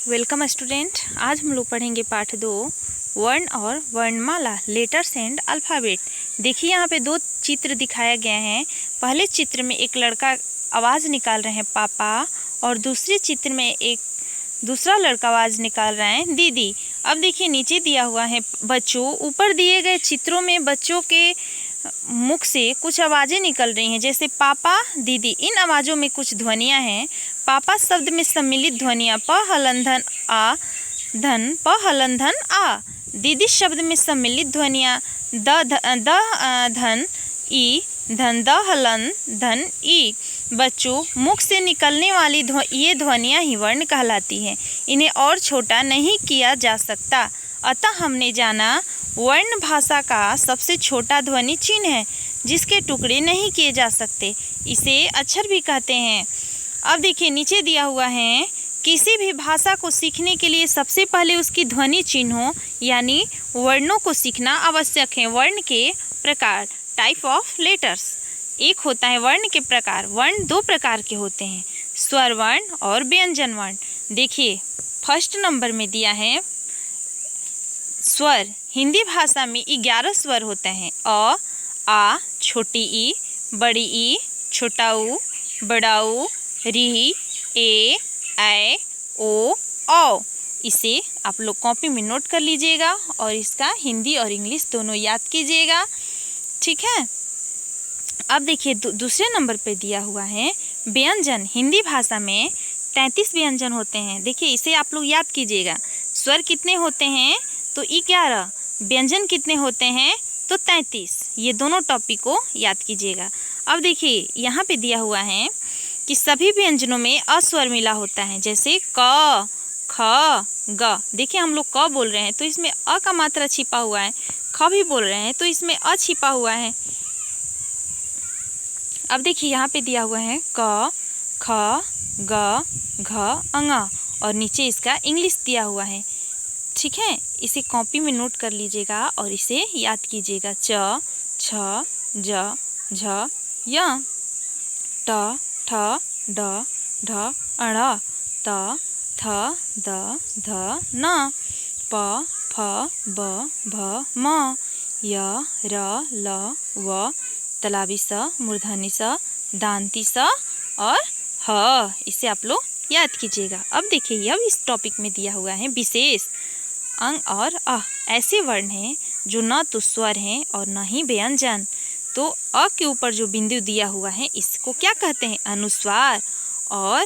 Welcome student. आज हम लोग पढ़ेंगे पाठ 2 वर्ण और वर्णमाला, लेटर्स एंड अल्फ़ाबेट। देखिए यहाँ पे दो चित्र दिखाया गया है। पहले चित्र में एक लड़का आवाज़ निकाल रहे हैं पापा, और दूसरे चित्र में एक दूसरा लड़का आवाज़ निकाल रहा है दीदी। अब देखिए नीचे दिया हुआ है बच्चों। ऊपर दिए गए चित्रों में बच्चों के मुख से कुछ आवाज़ें निकल रही हैं, जैसे पापा, दीदी। इन आवाज़ों में कुछ ध्वनियाँ हैं। पापा शब्द में सम्मिलित ध्वनियाँ प हलन धन आ धन प हलन धन आ। दीदी शब्द में सम्मिलित ध्वनियाँ द धन ई धन द हलन धन ई। बच्चों, मुख से निकलने वाली ये ध्वनियाँ ही वर्ण कहलाती हैं। इन्हें और छोटा नहीं किया जा सकता। अतः हमने जाना वर्ण भाषा का सबसे छोटा ध्वनि चिन्ह है, जिसके टुकड़े नहीं किए जा सकते। इसे अक्षर भी कहते हैं। अब देखिए नीचे दिया हुआ है, किसी भी भाषा को सीखने के लिए सबसे पहले उसकी ध्वनि चिन्हों यानी वर्णों को सीखना आवश्यक है। वर्ण के प्रकार, टाइप ऑफ लेटर्स। एक होता है वर्ण के प्रकार। वर्ण दो प्रकार के होते हैं, स्वर वर्ण और व्यंजन वर्ण। देखिए फर्स्ट नंबर में दिया है स्वर। हिंदी भाषा में 11 स्वर होते हैं। अ, आ, छोटी ई, बड़ी ई, छोटा ऊ, बड़ा ऊ, री, ए, ऐ, ओ, औ। इसे आप लोग कॉपी में नोट कर लीजिएगा और इसका हिंदी और इंग्लिश दोनों याद कीजिएगा, ठीक है। अब देखिए दूसरे नंबर पे दिया हुआ है व्यंजन। हिंदी भाषा में 33 व्यंजन होते हैं। देखिए इसे आप लोग याद कीजिएगा। स्वर कितने होते हैं तो 11, व्यंजन कितने होते हैं तो 33। ये दोनों टॉपिक को याद कीजिएगा। अब देखिए यहाँ पे दिया हुआ है कि सभी व्यंजनों में अस्वर मिला होता है, जैसे क, ख, ग। देखिए हम लोग क बोल रहे हैं तो इसमें अ का मात्रा छिपा हुआ है। ख भी बोल रहे हैं तो इसमें अ छिपा हुआ है। अब देखिए यहाँ पे दिया हुआ है क, ख, ग, घ, अंगा, और नीचे इसका इंग्लिश दिया हुआ है, ठीक है। इसे कॉपी में नोट कर लीजिएगा और इसे याद कीजिएगा। च, छ, ज, झ, य, ट, ठ, ड, ढ, अण, त, थ, द, ध, न, प, फ, ब, भ, म, य, र, ल, व, तलावी स, मूर्धनी स, दांती स और ह। इसे आप लोग याद कीजिएगा। अब देखिए अब इस टॉपिक में दिया हुआ है विशेष अंग और अ। ऐसे वर्ण हैं जो न तो स्वर हैं और न ही व्यंजन। तो अ के ऊपर जो बिंदु दिया हुआ है इसको क्या कहते हैं, अनुस्वार। और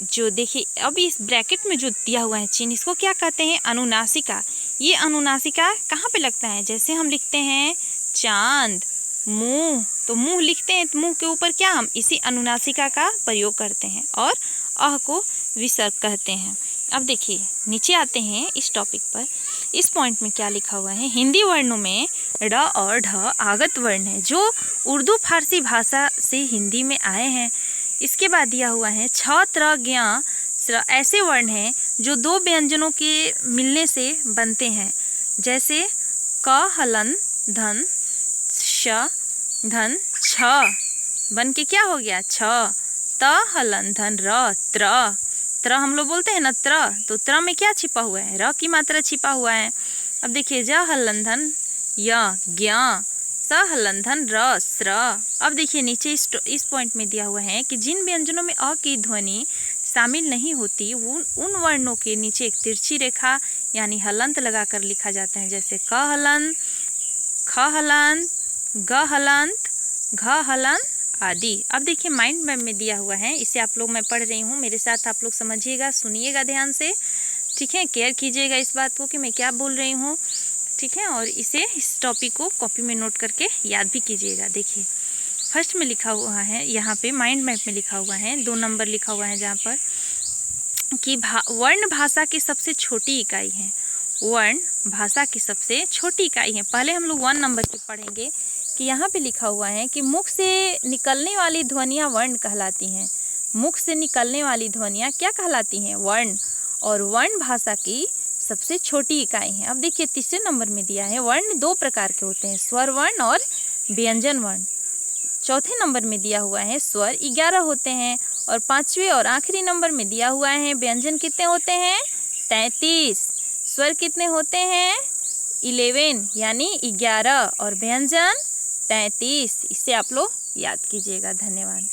जो देखिए अब इस ब्रैकेट में जो दिया हुआ है चिन्ह, इसको क्या कहते हैं, अनुनासिका। ये अनुनासिका कहाँ पे लगता है, जैसे हम लिखते हैं चांद, मुंह, तो मुंह लिखते हैं तो मुंह के ऊपर क्या हम इसी अनुनासिका का प्रयोग करते हैं, और अह को विसर्ग कहते हैं। अब देखिए नीचे आते हैं इस टॉपिक पर। इस पॉइंट में क्या लिखा हुआ है, हिंदी वर्णों में ड और ढ आगत वर्ण है, जो उर्दू फारसी भाषा से हिंदी में आए हैं। इसके बाद दिया हुआ है छ, त्र, ज्ञ, स्र। ऐसे वर्ण हैं जो दो व्यंजनों के मिलने से बनते हैं, जैसे क हलन धन श धन छ बन के क्या हो गया छ। त हलन धन र त्र। त्र हम लोग बोलते हैं ना त्र, तो त्र में क्या छिपा हुआ है, र की मात्रा छिपा हुआ है। अब देखिए ज हलन धन य ज्ञ, स हलन धन र स्र। अब देखिए नीचे इस पॉइंट में दिया हुआ है कि जिन व्यंजनों में अ की ध्वनि शामिल नहीं होती उन वर्णों के नीचे एक तिरछी रेखा यानी हलंत लगाकर लिखा जाता है, जैसे क हलंत, ख हलंत, ग हलंत, घ हलंत आदि। अब देखिए माइंड मैप में दिया हुआ है, इसे आप लोग मैं पढ़ रही हूँ, मेरे साथ आप लोग समझिएगा, सुनिएगा ध्यान से, ठीक है। केयर कीजिएगा इस बात को कि मैं क्या बोल रही हूँ, ठीक है। और इस टॉपिक को कॉपी में नोट करके याद भी कीजिएगा। देखिए फर्स्ट में लिखा हुआ है, यहाँ पे माइंड मैप में लिखा हुआ है, 2 नंबर लिखा हुआ है जहाँ पर कि वर्ण भाषा की सबसे छोटी इकाई है। वर्ण भाषा की सबसे छोटी इकाई है। पहले हम लोग 1 नंबर की पढ़ेंगे कि यहाँ पे लिखा हुआ है कि मुख से निकलने वाली ध्वनियाँ वर्ण कहलाती हैं। मुख से निकलने वाली ध्वनियाँ क्या कहलाती हैं, वर्ण। और वर्ण भाषा की सबसे छोटी इकाई है। अब देखिए तीसरे नंबर में दिया है वर्ण 2 प्रकार के होते हैं, स्वर वर्ण और व्यंजन वर्ण। चौथे नंबर में दिया हुआ है स्वर 11 होते हैं और 5वें और आखिरी नंबर में दिया हुआ है व्यंजन कितने होते हैं 33, स्वर कितने होते हैं 11 यानी 11 और व्यंजन 33। इसे आप लोग याद कीजिएगा। धन्यवाद।